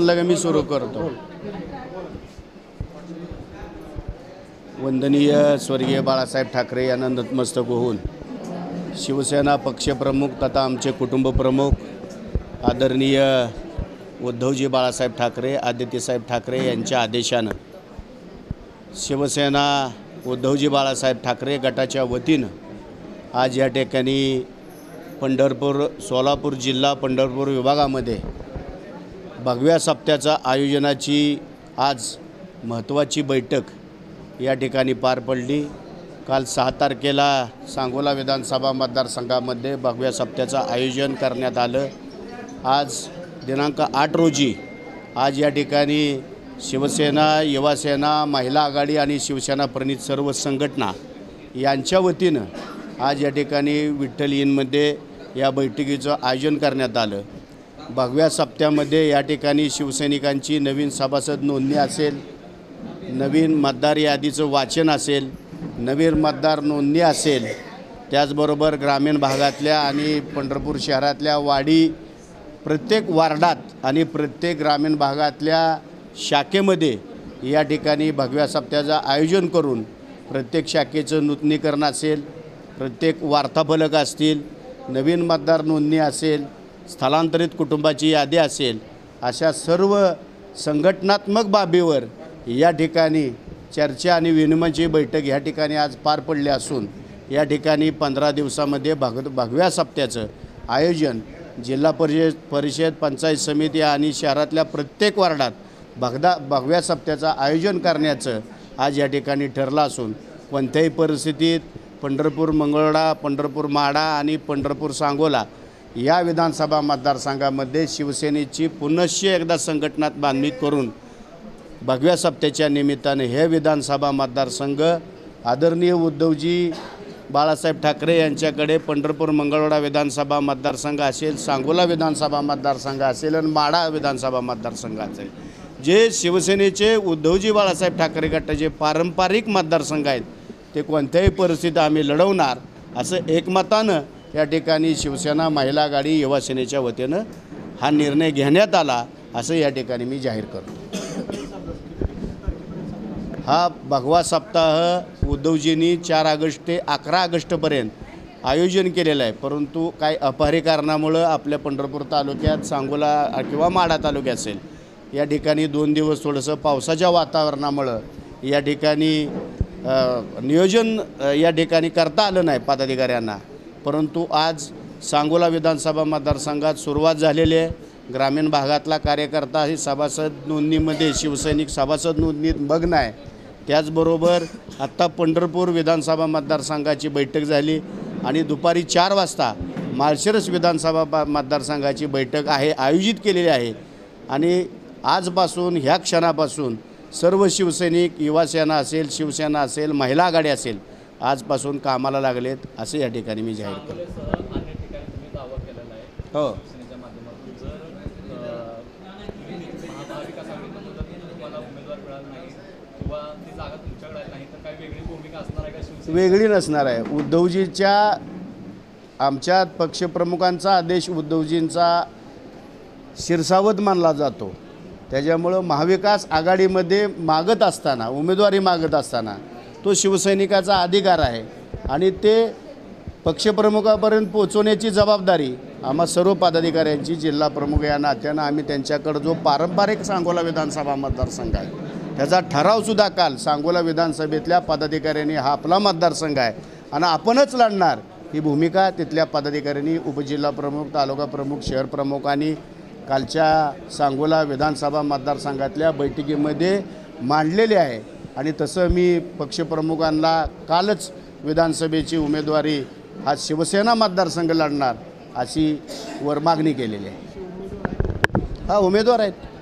संपलं का मी सुरू करतो। वंदनीय स्वर्गीय बाळासाहेब ठाकरे यांना नतमस्तक होऊन शिवसेना पक्षप्रमुख तथा आमचे कुटुंब प्रमुख आदरणीय उद्धवजी बाळासाहेब ठाकरे आदित्यसाहेब ठाकरे यांच्या आदेशानं शिवसेना उद्धवजी बाळासाहेब ठाकरे गटाच्या वतीनं आज या ठिकाणी पंढरपूर सोलापूर जिल्हा पंढरपूर विभागामध्ये भगव्या सप्त्याच्या आयोजनाची आज महत्त्वाची बैठक या ठिकाणी पार पडली। काल 6 तारखेला सांगोला विधानसभा मतदारसंघामध्ये भगव्या सप्त्याचं आयोजन करण्यात आलं। आज दिनांक 8 रोजी आज या ठिकाणी शिवसेना युवासेना महिला आघाडी आणि शिवसेना प्रणित सर्व संघटना यांच्या वतीनं आज या ठिकाणी विठ्ठल इनमध्ये या बैठकीचं आयोजन करण्यात आलं। भगव्या सप्त्यामध्ये या ठिकाणी शिवसैनिकांची नवीन सभासद नोंदणी असेल, नवीन मतदार यादीचं वाचन असेल, नवीन मतदार नोंदणी असेल, त्याचबरोबर ग्रामीण भागातल्या आणि पंढरपूर शहरातल्या वाडी प्रत्येक वार्डात आणि प्रत्येक ग्रामीण भागातल्या शाखेमध्ये या ठिकाणी भगव्या सप्त्याचं आयोजन करून प्रत्येक शाखेचं नूतनीकरण असेल, प्रत्येक वार्ताफलक असतील, नवीन मतदार नोंदणी असेल, स्थलांतरित कुटुंबाची यादी असेल, अशा सर्व संघटनात्मक बाबीवर या ठिकाणी चर्चा आणि विनिमयाची बैठक या ठिकाणी आज पार पडली असून या ठिकाणी 15 दिवसामध्ये भगव्या सप्त्याचं आयोजन जिल्हा परिषद पंचायत समिती आणि शहरातल्या प्रत्येक वार्डात भगव्या सप्त्याचं आयोजन करण्याचं आज या ठिकाणी ठरलं असून कोणत्याही परिस्थितीत पंढरपूर मंगळवेढा, पंढरपूर माढा आणि पंढरपूर सांगोला या विधानसभा मतदारसंघामध्ये शिवसेनेची पुनश्च एकदा संघटनात बांधणी करून भगव्या सप्त्याच्या निमित्ताने हे विधानसभा मतदारसंघ आदरणीय उद्धवजी बाळासाहेब ठाकरे यांच्याकडे पंढरपूर मंगळवेढा विधानसभा मतदारसंघ असेल, सांगोला विधानसभा मतदारसंघ असेल आणि माढा विधानसभा मतदारसंघ असेल, जे शिवसेनेचे उद्धवजी बाळासाहेब ठाकरे गटाचे पारंपरिक मतदारसंघ आहेत ते कोणत्याही परिस्थितीत आम्ही लढवणार असं एकमतानं या ठिकाणी शिवसेना महिला आघाडी युवासेनेच्या वतीनं हा निर्णय घेण्यात आला असं या ठिकाणी मी जाहीर करतो। हा भगवा सप्ताह उद्धवजींनी 4 ऑगस्ट ते 11 ऑगस्टपर्यंत आयोजन केलेलं आहे, परंतु काही अपहारी कारणामुळं आपल्या पंढरपूर तालुक्यात सांगोला किंवा माढा तालुक्यात असेल या ठिकाणी 2 दिवस थोडंसं पावसाच्या वातावरणामुळं या ठिकाणी नियोजन या ठिकाणी करता आलं नाही पदाधिकाऱ्यांना, परंतु आज सांगोला विधानसभा मतदारसंघात सुरुवात झालेली आहे। ग्रामीण भागातला कार्यकर्ता ही सभासद नोंदणीमध्ये शिवसैनिक सभासद नोंदणीत मग्न आहे। त्याचबरोबर आत्ता पंढरपूर विधानसभा मतदारसंघाची बैठक झाली आणि दुपारी 4 वाजता माळशिरस विधानसभा मतदारसंघाची बैठक आयोजित केलेली आहे आणि आजपासून ह्या क्षणापासून सर्व शिवसैनिक युवासेना असेल, शिवसेना असेल, महिला आघाडी असेल आजपासून कामाला लागलेत असं या ठिकाणी मी जाहीर करतो। हो, वेगळी नसणार आहे। उद्धवजीच्या आमच्या पक्षप्रमुखांचा आदेश उद्धवजींचा शिरसावत मानला जातो, त्याच्यामुळं महाविकास आघाडीमध्ये मागत असताना उमेदवारी मागत असताना तो शिवसैनिकाचा अधिकार आहे आणि ते पक्षप्रमुखापर्यंत पोहोचवण्याची जबाबदारी आम्हा सर्व पदाधिकाऱ्यांची जिल्हा प्रमुख या नात्यानं आम्ही त्यांच्याकडे जो पारंपरिक सांगोला विधानसभा मतदारसंघ आहे त्याचा ठरावसुद्धा काल सांगोला विधानसभेतल्या पदाधिकाऱ्यांनी हा आपला मतदारसंघ आहे आणि आपणच लढणार ही भूमिका तिथल्या पदाधिकाऱ्यांनी उपजिल्हा प्रमुख, तालुका प्रमुख, शहर प्रमुखांनी कालच्या सांगोला विधानसभा मतदारसंघातल्या बैठकीमध्ये मांडलेली आहे आणि तसं मी पक्षप्रमुखांना कालच विधानसभेची उमेदवारी हा शिवसेना मतदारसंघ लढणार अशी वर मागणी केलेली आहे। हा उमेदवार आहेत।